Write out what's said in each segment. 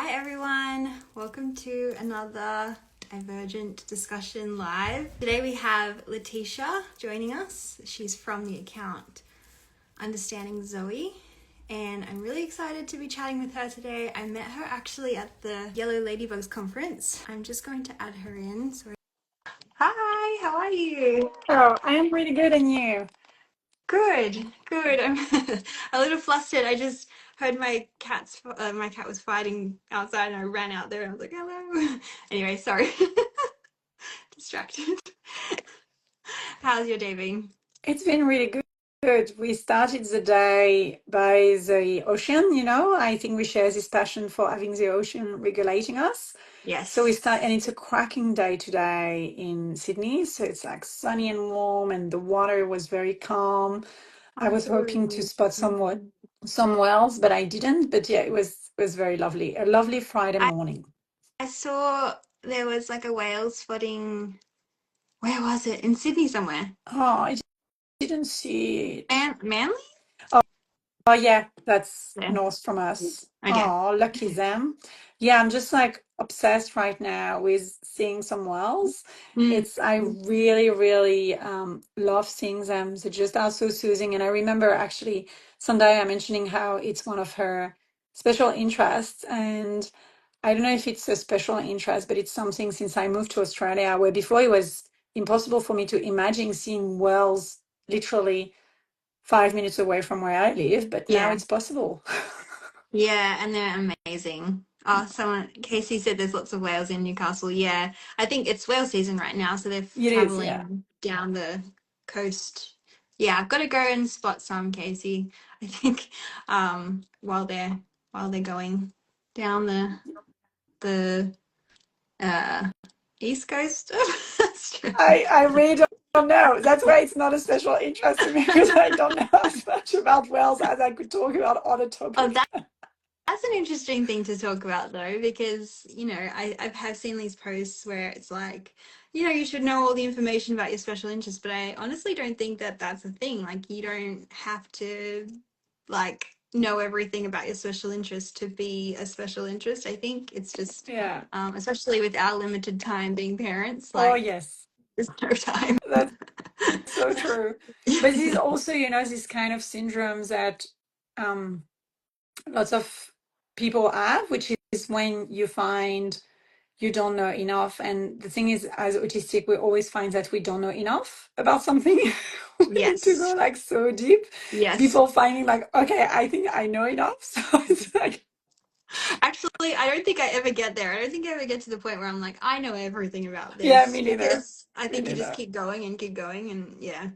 Hi everyone, welcome to another Divergent discussion live. Today we have Laetitia joining us. She's from the account Understanding Zoe, and I'm really excited to be chatting with her today. I met her actually at the Yellow Ladybugs conference. I'm just going to add her in. Hi, how are you? Oh, I am really good, and you? Good. I'm a little flustered. I just heard my cat was fighting outside, and I ran out there. And I was like, "Hello." Anyway, sorry, distracted. How's your day been? It's been really good. Good. We started the day by the ocean, I think we share this passion for having the ocean regulating us. So we start, and Yes. it's a cracking day today in Sydney. So it's like sunny and warm, and the water was very calm. I Oh, was hoping to good. spot some whales, but I didn't. But yeah, it was very lovely. A lovely Friday I morning. I saw there was like a whale spotting. Where was it? In Sydney somewhere. Oh, I didn't see it. Manly? Oh yeah, that's Yeah. north from us. Okay. Oh, lucky them. Yeah, I'm just like obsessed right now with seeing some whales. Mm. I really, really love seeing them. They just are so soothing. And I remember actually Sunday I mentioning how it's one of her special interests. And I don't know if it's a special interest, but it's something since I moved to Australia, where before it was impossible for me to imagine seeing whales literally 5 minutes away from where I live, but now Yeah. it's possible. Yeah, and they're amazing. Oh, Casey said there's lots of whales in Newcastle. Yeah, I think it's whale season right now, so they're It is, yeah. traveling down the coast. Yeah, I've got to go and spot some, Casey. I think while they're going down the uh east coast of Australia. I really don't know. That's why it's not a special interest to me because I don't know as much about whales as I could talk about other Oh, topics. that's an interesting thing to talk about though, because I have seen these posts where it's like, you should know all the information about your special interest, but I honestly don't think that that's a thing. Like, you don't have to like know everything about your special interest to be a special interest. I think it's just, Yeah. especially with our limited time being parents, Oh, like yes. there's no time. That's so true. But this is also, this kind of syndromes that um, lots of people have, which is when you find you don't know enough. And the thing is, as autistic, we always find that we don't know enough about something. We need to go Yes. like so deep Yes. before finding like, okay, I think I know enough. So it's like, Actually, I don't think I ever get there. I don't think I ever get to the point where I'm like, I know everything about yeah, this, me neither. because I Me think you just neither. keep going and keep going. And yeah,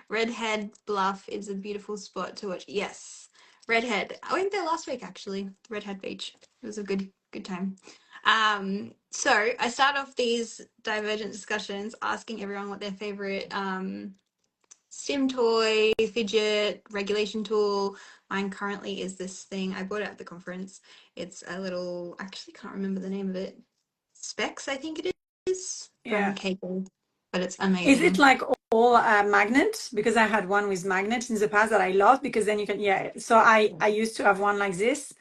Redhead Bluff is a beautiful spot to watch. Yes, Redhead. I went there last week actually. Redhead Beach. It was a good time. So I start off these divergent discussions asking everyone what their favorite sim toy, fidget, regulation tool. Mine currently is this thing. I bought it at the conference. It's a little, I actually can't remember the name of it. Specs, I think it is, from Yeah. Cable, but it's Is it amazing. like all magnet? Because I had one with magnet in the past that I loved because then you can, yeah. So I used to have one like this.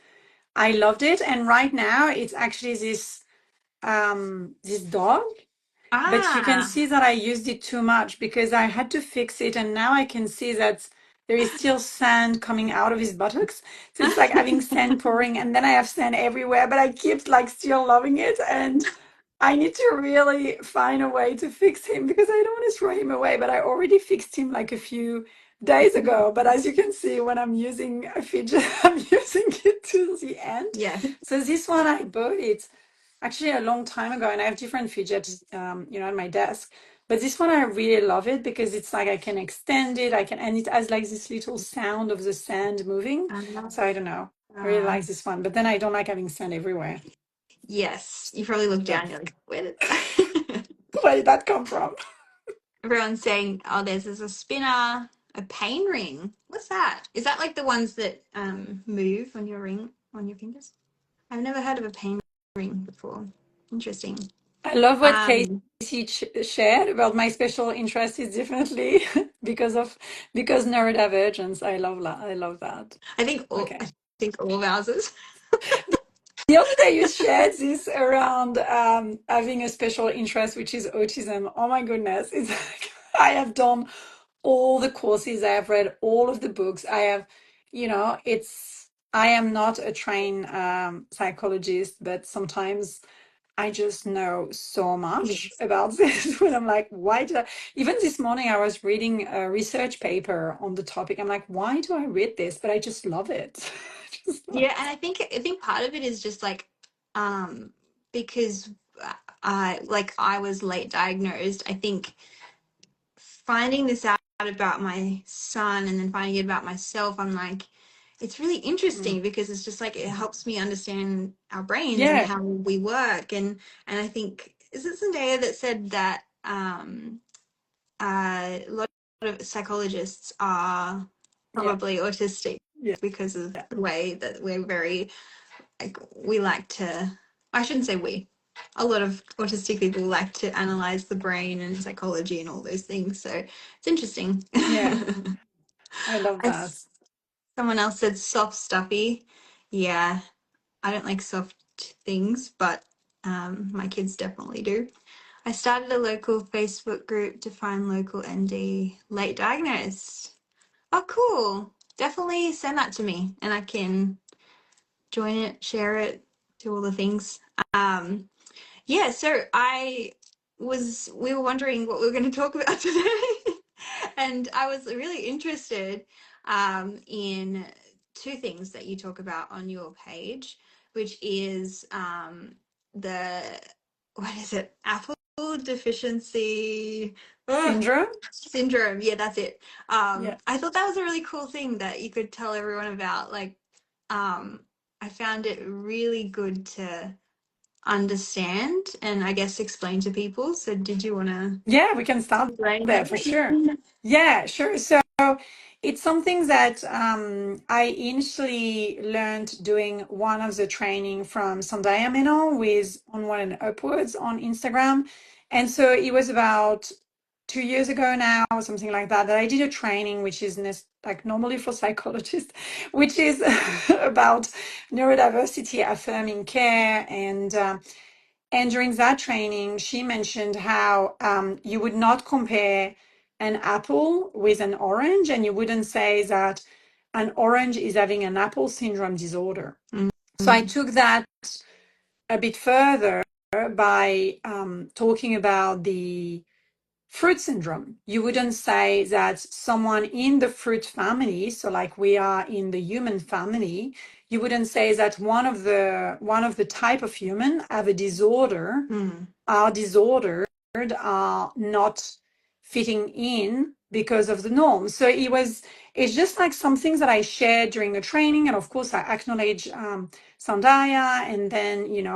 I loved it. And right now it's actually this dog. But you can Ah, see that I used it too much because I had to fix it, and now I can see that there is still sand coming out of his buttocks. So it's like having sand pouring, and then I have sand everywhere, but I keep like still loving it, and I need to really find a way to fix him because I don't want to throw him away, but I already fixed him like a few days ago. But as you can see, when I'm using a fidget, I'm using it to the end. yeah. So this one I bought it actually a long time ago, and I have different fidgets, at my desk. But this one I really love it because it's like I can extend it, and it has like this little sound of the sand moving. So I don't know. I really Uh, like this one, but then I don't like having sand everywhere. yes, you probably look So down, you're like, where did that? where did that come from? Everyone's saying, oh, there's a spinner, a pain ring. What's that? Is that like the ones that move on your fingers? I've never heard of a pain ring before. Interesting. I love what Um, Casey shared about my special interest is definitely because neurodivergence. I love that. I think all Okay. I think all of ours is. the other day you shared this around having a special interest, which is autism. Oh my goodness. It's like I have done all the courses, I have read all of the books. I have, I am not a trained psychologist, but sometimes I just know so much Yes. about this when I'm like, why did I? Even this morning, I was reading a research paper on the topic. I'm like, why do I read this? But I just love it. Just love Yeah, and I think part of it is just like um because I was late diagnosed. I think finding this out about my son and then finding it about myself, I'm like, it's really it. interesting because it's just like it helps me understand our brains and Yeah, how we work. And I think is it Zendaya that said that a lot of psychologists are yeah, probably autistic yeah, because of the way that we're very like we like to I shouldn't say we a lot of autistic people like to analyze the brain and psychology and all those things, so it's interesting. yeah. I love that. As someone else said, soft stuffy. Yeah, I don't like soft things, but my kids definitely do. I started a local Facebook group to find local ND late diagnosed. Oh, cool. Definitely send that to me and I can join it, share it, do all the things. Um, yeah, so we were wondering what we were going to talk about today. And I was really interested in two things that you talk about on your page, which is the, what is it? Apple deficiency Syndrome? syndrome. Yeah, that's it. Yeah. I thought that was a really cool thing that you could tell everyone about. Like, I found it really good to understand and I guess explain to people. So did you want to Yeah, we can start explain there for sure. that? Yeah, sure. So it's something that I initially learned doing one of the training from Sandaya Menon with Onward and Upwards on Instagram. And so it was about 2 years ago now, or something like that, that I did a training, which is like normally for psychologists, which is about neurodiversity, affirming care, and during that training, she mentioned how you would not compare an apple with an orange, and you wouldn't say that an orange is having an apple syndrome disorder. So I Mm. took that a bit further by talking about the fruit syndrome. You wouldn't say that someone in the fruit family, so like we are in the human family, you wouldn't say that one of the type of human have a disorder, Mm. are disordered, are not fitting in because of the norm. So it's just like some things that I shared during the training. And of course, I acknowledge Sandaya. And then,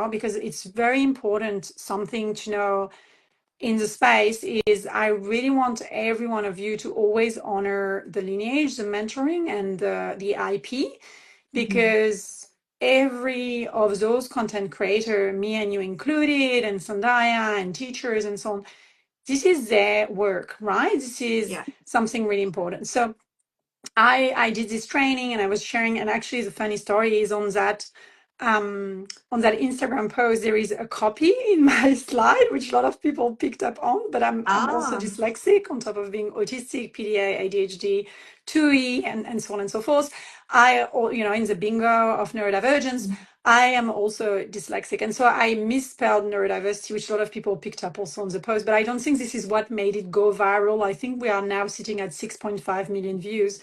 because it's very important, something to know in the space is I really want every one of you to always honor the lineage, the mentoring, and the IP, Mhm. because every of those content creator, me and you included, and Sandaya and teachers and so on, this is their work, right? This is Yeah. something really important. So I did this training and I was sharing, and actually the funny story is on that Instagram post there is a copy in my slide which a lot of people picked up on, but I'm also Ah. dyslexic on top of being autistic, PDA, ADHD, 2E, and so on and so forth. In the bingo of neurodivergence, I am also dyslexic. And so I misspelled neurodiversity, which a lot of people picked up also on the post, but I don't think this is what made it go viral. I think we are now sitting at 6.5 million views.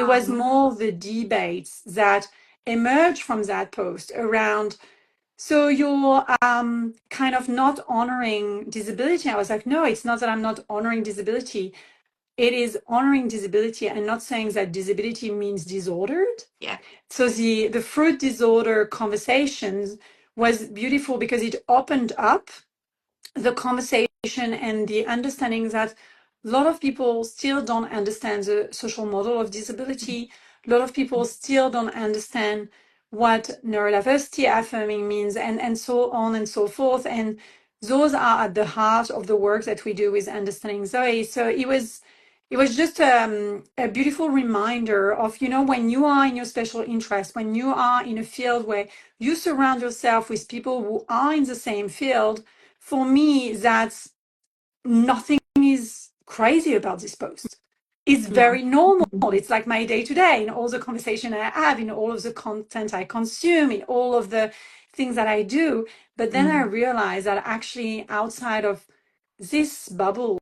It was Wow. more the debates that emerged from that post around, so you're kind of not honoring disability. I was like, no, it's not that I'm not honoring disability. It is honoring disability and not saying that disability means disordered. Yeah. So the fruit disorder conversations was beautiful because it opened up the conversation and the understanding that a lot of people still don't understand the social model of disability. A lot of people still don't understand what neurodiversity affirming means, and so on and so forth. And those are at the heart of the work that we do with Understanding Zoe. So it was just a beautiful reminder of, when you are in your special interest, when you are in a field where you surround yourself with people who are in the same field. For me, that's nothing is crazy about this post. It's No. very normal. It's like my day to day in all the conversation I have, in all of the content I consume, in all of the things that I do. But then I Mm-hmm. realized that actually outside of this bubble,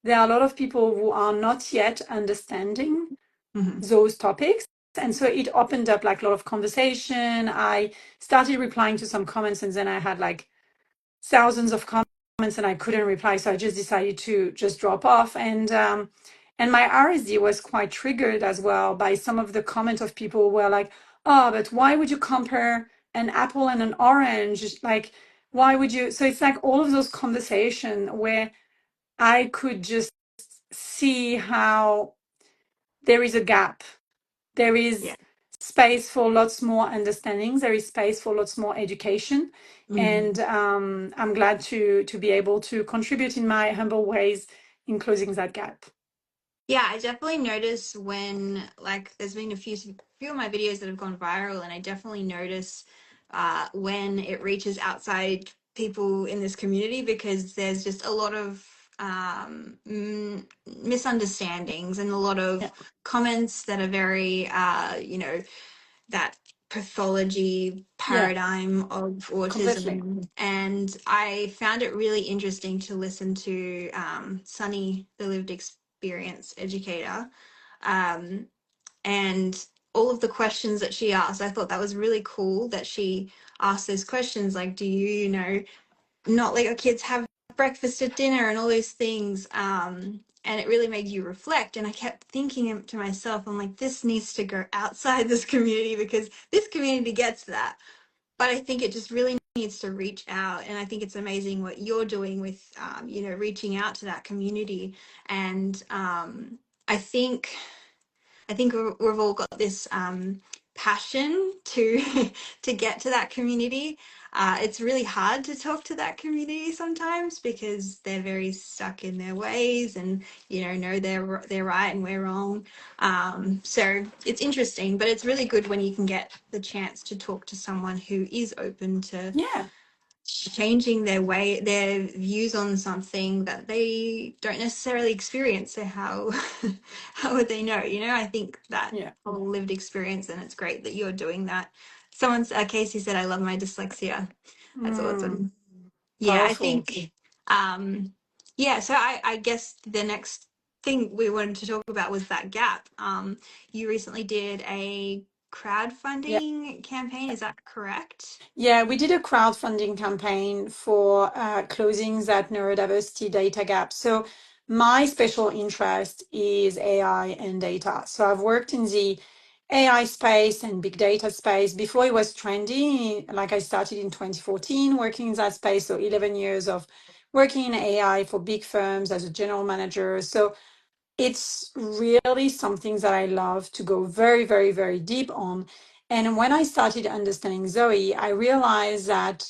there are a lot of people who are not yet understanding Mm-hmm. those topics. And so it opened up like a lot of conversation. I started replying to some comments, and then I had like thousands of comments and I couldn't reply. So I just decided to just drop off. And my RSD was quite triggered as well by some of the comments of people who were like, oh, but why would you compare an apple and an orange? Like, why would you? So it's like all of those conversations where I could just see how there is a gap. There Yeah. is space for lots more understandings. There is space for lots more education. Mm-hmm. And I'm glad to be able to contribute in my humble ways in closing that gap. Yeah, I definitely notice when like there's been few of my videos that have gone viral, and I definitely notice when it reaches outside people in this community, because there's just a lot of misunderstandings and a lot Yeah, of comments that are very that pathology yeah, paradigm of completely. autism. And I found it really interesting to listen to Sunny, the lived experience educator, um, and all of the questions that she asked. I thought that was really cool that she asked those questions like, do not let your kids have breakfast at dinner and all those things. And it really made you reflect. And I kept thinking to myself, I'm like, this needs to go outside this community because this community gets that. But I think it just really needs to reach out. And I think it's amazing what you're doing with, reaching out to that community. And I think we've all got this passion to to get to that community. It's really hard to talk to that community sometimes because they're very stuck in their ways, and know they're right and we're wrong. So it's interesting, but it's really good when you can get the chance to talk to someone who is open to Yeah, changing their views on something that they don't necessarily experience. So how how would they know? I think that yeah. whole lived experience, and it's great that you're doing that. Casey said, I love my dyslexia. That's Mm, awesome. Yeah, I powerful. think um yeah, so I guess the next thing we wanted to talk about was that gap. You recently did a Yeah. crowdfunding campaign, is that correct? Yeah, we did a crowdfunding campaign for closing that neurodiversity data gap. So my special interest is AI and data. So I've worked in the AI space and big data space before it was trendy. Like I started in 2014 working in that space. So 11 years of working in AI for big firms as a general manager. So it's really something that I love to go very, very, very deep on. And when I started understanding Zoe, I realized that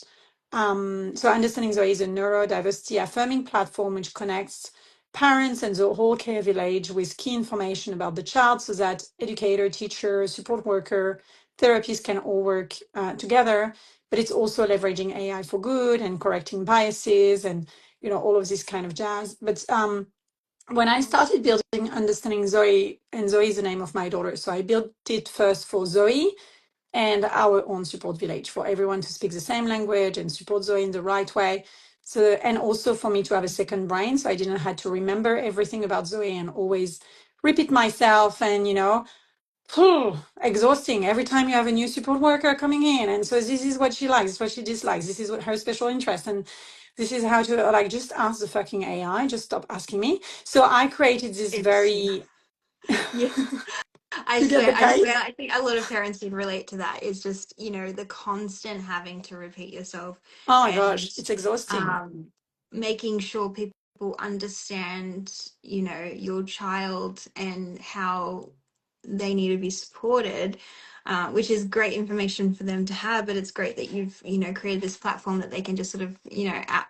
so understanding Zoe is a neurodiversity affirming platform which connects parents and the whole care village with key information about the child so that educator, teacher, support worker, therapists can all work together. But it's also leveraging AI for good and correcting biases and all of this kind of jazz. But when I started building Understanding Zoe, and Zoe is the name of my daughter, so I built it first for Zoe and our own support village for everyone to speak the same language and support Zoe in the right way. So, and also for me to have a second brain, so I didn't have to remember everything about Zoe and always repeat myself and exhausting every time you have a new support worker coming in. And so this is what she likes, this is what she dislikes, this is what her special interest, and this is how to like just ask the fucking AI, just stop asking me. So I created this It's very yeah. you get the I case? swear, I think a lot of parents can relate to that. It's just, the constant having to repeat yourself, Oh my and gosh, it's exhausting. um, making sure people understand, your child and how they need to be supported, which is great information for them to have. But it's great that you've, created this platform that they can just sort of,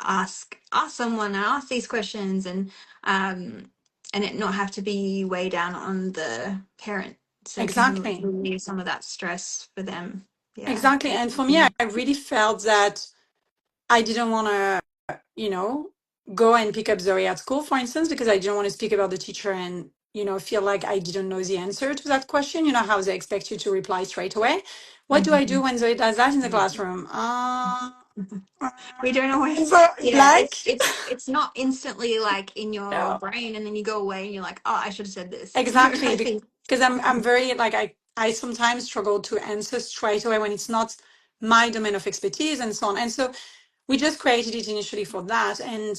ask someone and ask these questions. And and it not have to be way down on the parent, so it can Exactly. relieve some of that stress for them. Yeah, Exactly. that's And for me, awesome. I really felt that I didn't want to, you know, go and pick up Zoe at school, for instance, because I didn't want to speak about the teacher and, feel like I didn't know the answer to that question. You know, how they expect you to reply straight away. What do I do Mhm. when Zoe does that in the classroom? We don't always, So yeah, blank. it's not instantly like in your No. brain, and then you go away and you're like, oh, I should have said this. Exactly, I think. because I'm very like I sometimes struggle to answer straight away when it's not my domain of expertise and so on. And so we just created it initially for that. And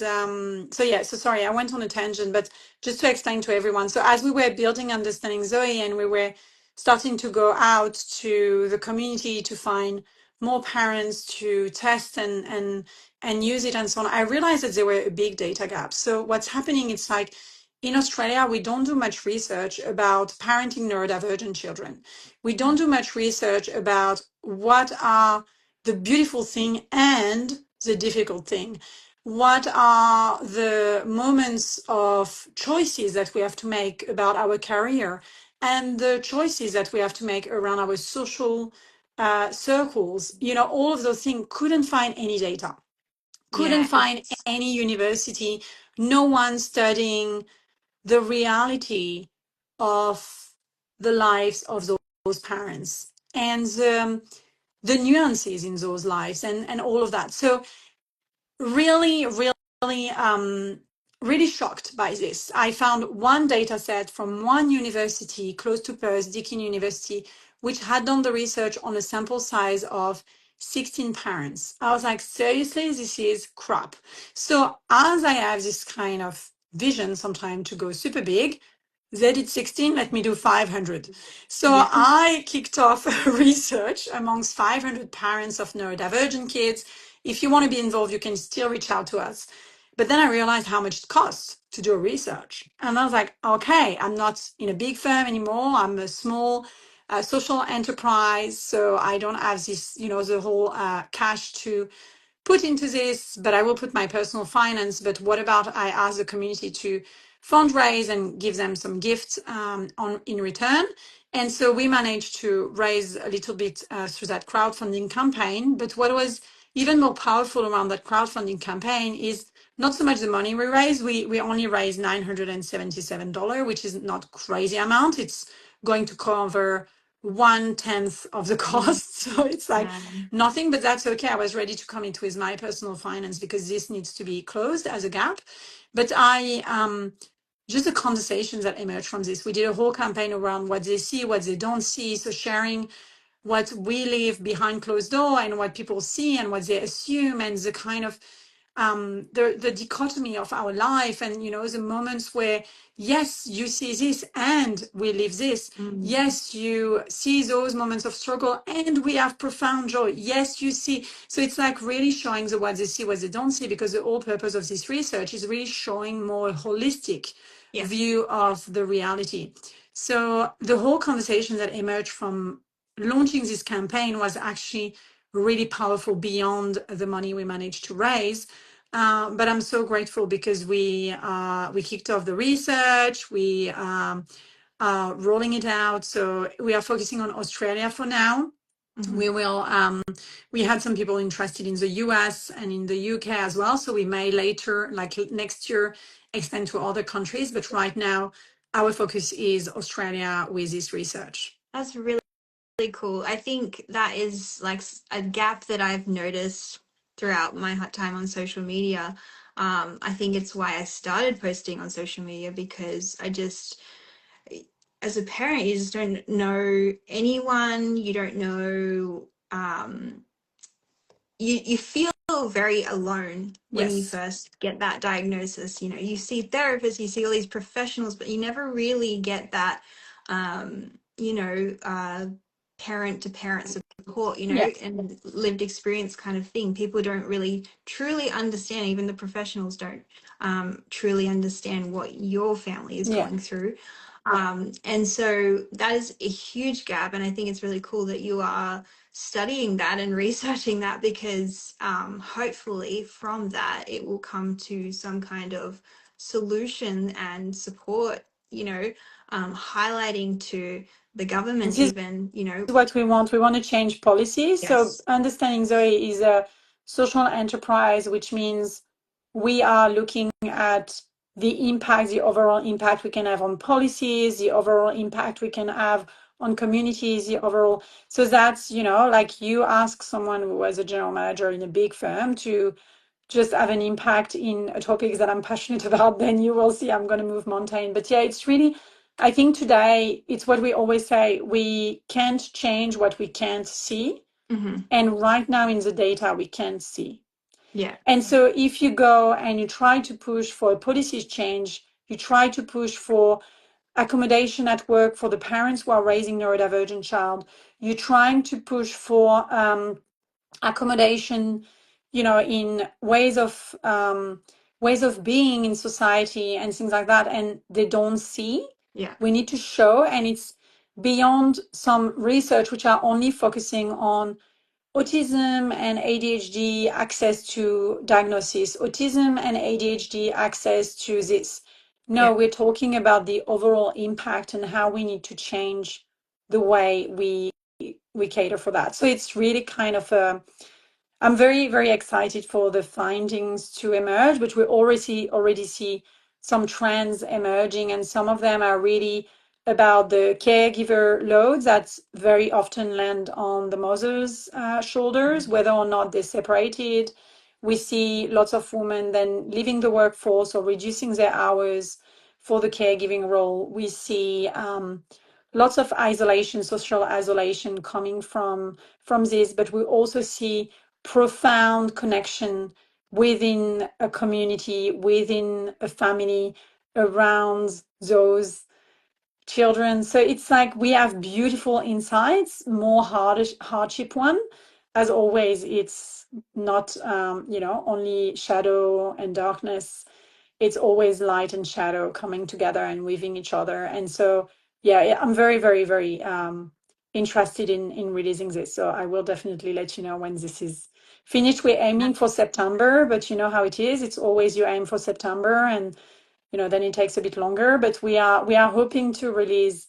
so yeah, so sorry, I went on a tangent, but just to explain to everyone. So as we were building Understanding Zoe and we were starting to go out to the community to find more parents to test and use it and so on, I realized that there were a big data gap. So what's happening, it's like in Australia, we don't do much research about parenting neurodivergent children. We don't do much research about what are the beautiful thing and the difficult thing. What are the moments of choices that we have to make about our career and the choices that we have to make around our social circles? All of those things couldn't find any data, couldn't Yeah, find any university, no one studying the reality of the lives of those parents and the nuances in those lives and all of that. So really, really, really shocked by this. I found one data set from one university close to Perth, Deakin University, which had done the research on a sample size of 16 parents. I was like, seriously, this is crap. So as I have this kind of vision sometimes to go super big, they did 16, let me do 500. So yeah. I kicked off a research amongst 500 parents of neurodivergent kids. If you want to be involved, you can still reach out to us. But then I realized how much it costs to do a research. And I was like, okay, I'm not in a big firm anymore. I'm a small social enterprise. So I don't have this, the whole cash to put into this, but I will put my personal finance. But what about I ask the community to fundraise and give them some gifts in return? And so we managed to raise a little bit through that crowdfunding campaign. But what was even more powerful around that crowdfunding campaign is not so much the money we raised. We only raised $977, which is not crazy amount. It's going to cover 1/10 of the Mm. cost. So it's like Um, nothing, but that's okay. I was ready to commit with my personal finance because this needs to be closed as a gap. But just the conversations that emerged from this. We did a whole campaign around what they see, what they don't see. So sharing what we live behind closed door and what people see and what they assume and the kind of the dichotomy of our life and the moments where yes you see this and we live this, mm, yes you see those moments of struggle and we have profound joy, yes you see. So it's like really showing the what they see, what they don't see, because the whole purpose of this research is really showing more holistic yeah. view of the reality. So the whole conversation that emerged from launching this campaign was actually really powerful beyond the money we managed to raise. But I'm so grateful because we kicked off the research, we rolling it out. So we are focusing on Australia for now. Hmm. We will. We had some people interested in the US and in the UK as well. So we may later, like next year, extend to other countries. But right now, our focus is Australia with this research. That's really cool. I think that is like a gap that I've noticed throughout my time on social media. I think it's why I started posting on social media, because as a parent, you just don't know anyone. You don't know, you feel very alone when you Yes. first get that diagnosis. You see therapists, you see all these professionals, but you never really get that, parent to parent support, Yeah. and lived experience kind of thing. People don't really truly understand, even the professionals don't truly understand what your family is Yeah. going through. And so that is a huge gap, and I think it's really cool that you are studying that and researching that, because hopefully from that it will come to some kind of solution and support, highlighting to the government This is even, what we want. We want to change policies. So yes. understanding Zoe is a social enterprise, which means we are looking at the impact, the overall impact we can have on policies, the overall impact we can have on communities, the overall. So that's, like you ask someone who was a general manager in a big firm to just have an impact in a topic that I'm passionate about, then you will see I'm going to move mountain. But yeah, it's really, I think today it's what we always say, we can't change what we can't see. Mm-hmm. And right now in the data, we can't see. Yeah. And so if you go and you try to push for a policy change, you try to push for accommodation at work for the parents who are raising neurodivergent child, you're trying to push for accommodation, in ways of being in society and things like that, and they don't see. Yeah. We need to show, and it's beyond some research which are only focusing on autism and ADHD access to diagnosis, autism and ADHD access to this. No, Yeah. we're talking about the overall impact and how we need to change the way we cater for that. So it's really kind of I'm very, very excited for the findings to emerge, but we already see some trends emerging, and some of them are really about the caregiver loads that very often land on the mother's shoulders, whether or not they're separated. We see lots of women then leaving the workforce or reducing their hours for the caregiving role. We see lots of isolation, social isolation coming from this, but we also see profound connection within a community, within a family, around those children. So it's like we have beautiful insights, more hardship one. As always, it's not, only shadow and darkness. It's always light and shadow coming together and weaving each other. And so, yeah, I'm very, very, very interested in releasing this. So I will definitely let you know when this is finished. We're aiming for September, but you know how it is. It's always you aim for September, and then it takes a bit longer. But we are hoping to release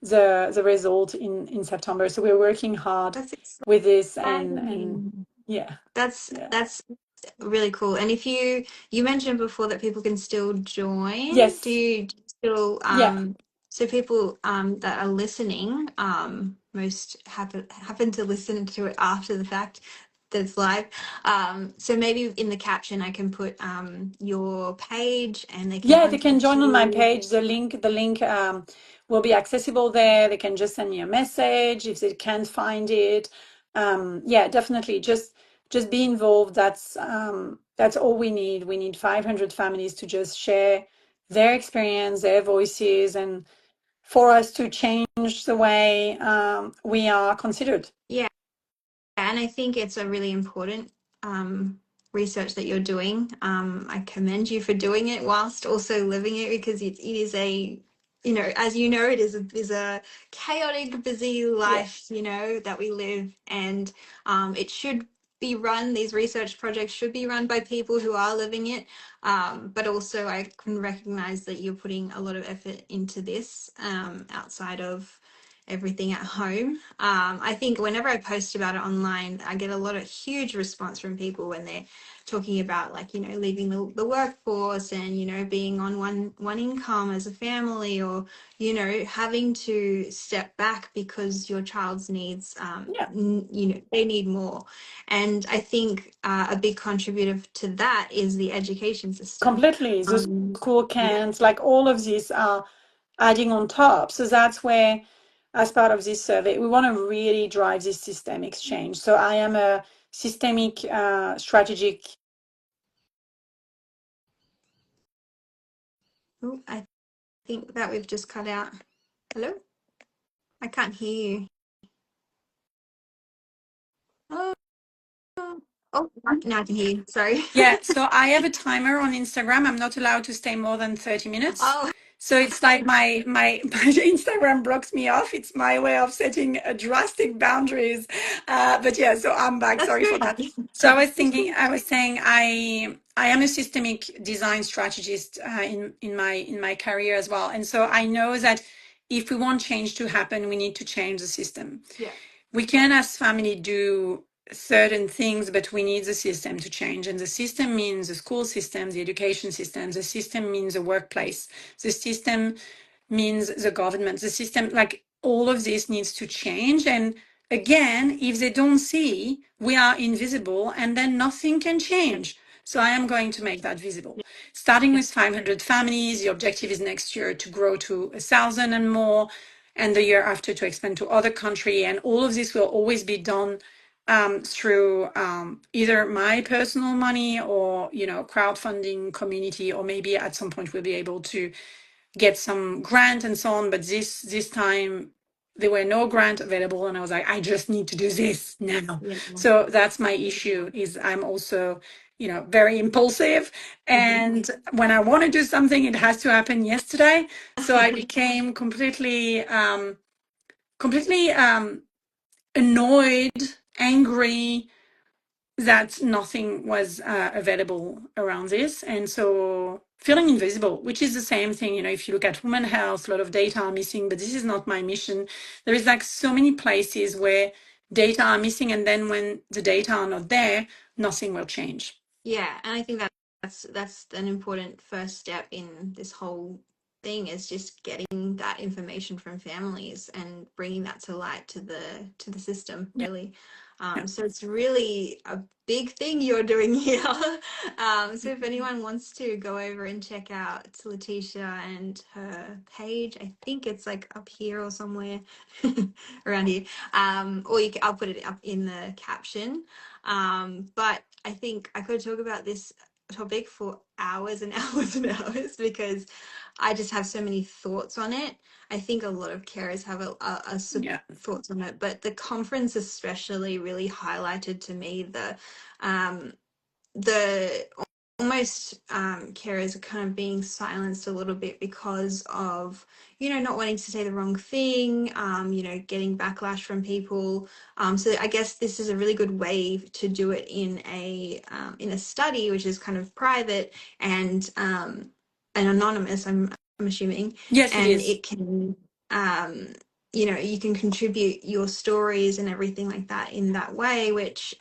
the result in September. So we're working hard That's with this, and exciting. yeah, That's yeah, that's really cool. And if you mentioned before that people can still join, do yes, you still yeah. so people that are listening most happen to listen to it after the fact that's live. So maybe in the caption I can put your page and they can Yeah, they can contact join on my you. page. The link will be accessible there. They can just send me a message if they can't find it. Yeah, definitely. Just be involved. That's all we need. We need 500 families to just share their experience, their voices, and for us to change the way we are considered. Yeah. And I think it's a really important research that you're doing. I commend you for doing it whilst also living it, because it is a, as you know, it is a chaotic, busy Yeah, life, that we live, and it should be run. These research projects should be run by people who are living it. But also, I can recognize that you're putting a lot of effort into this outside of everything at home. I think whenever I post about it online, I get a lot of huge response from people when they're talking about, like, leaving the workforce and, being on one income as a family, or, having to step back because your child's needs, yeah, they need more. And I think a big contributor to that is the education system. completely. The school Yeah. can't, like all of these are adding on top. So that's where, as part of this survey, we want to really drive this systemic change. So I am a systemic strategic. Oh, I think that we've just cut out. Hello? I can't hear you. Oh, oh, now I can hear you. Sorry. Yeah, so I have a timer on Instagram. I'm not allowed to stay more than 30 minutes. Oh, So it's like my Instagram blocks me off. It's my way of setting a drastic boundaries. But yeah, so I'm back. That's Sorry for good. that. So I was saying, I am a systemic design strategist in my career as well, and so I know that if we want change to happen, we need to change the system. Yeah. We can as family do certain things, but we need the system to change. And the system means the school system, the education system, the system means the workplace, the system means the government, the system, like all of this needs to change. And again, if they don't see, we are invisible and then nothing can change. So I am going to make that visible. Starting Yeah. with 500 families, the objective is next year to grow to 1,000 and more, and the year after to expand to other country. And all of this will always be done through either my personal money or crowdfunding community, or maybe at some point we'll be able to get some grant and so on. But this time there were no grant available, and I was like, I just need to do this now. Yeah. So that's my issue. Is I'm also very impulsive, and when I want to do something, it has to happen yesterday. So I became completely annoyed, angry that nothing was available around this. And so feeling invisible, which is the same thing, if you look at women health, a lot of data are missing, but this is not my mission. There is like so many places where data are missing, and then when the data are not there, nothing will change. Yeah, and I think that's an important first step in this whole thing, is just getting that information from families and bringing that to light to the system, Yeah, really. yeah, So it's really a big thing you're doing here. So if anyone wants to go over and check out Laetitia and her page, I think it's like up here or somewhere around here. Or I'll put it up in the caption. But I think I could talk about this topic for hours and hours and hours, because I just have so many thoughts on it. I think a lot of carers have yeah, thoughts on it, but the conference especially really highlighted to me um, the almost carers are kind of being silenced a little bit because of not wanting to say the wrong thing, getting backlash from people. So I guess this is a really good way to do it in a study, which is kind of private and anonymous, I'm assuming, yes, it and is. it can you can contribute your stories and everything like that in that way, which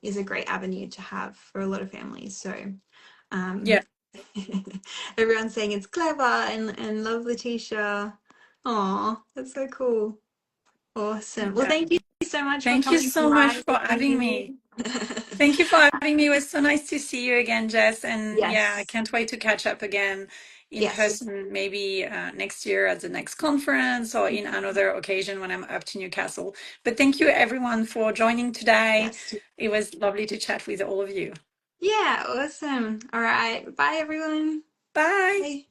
is a great avenue to have for a lot of families. So um, Yeah, everyone's saying it's clever and love Laetitia. Oh, that's so cool. Awesome. Well, yeah. thank you so much for Thank you coming so much by for with having me. me. Thank you for having me. It was so nice to see you again, Jess. And yeah, I Yes. can't wait to catch up again in Yes. person, maybe next year at the next conference or in another occasion when I'm up to Newcastle. But thank you, everyone, for joining today. Yes. It was lovely to chat with all of you. Yeah, awesome. All right. Bye, everyone. Bye. Bye.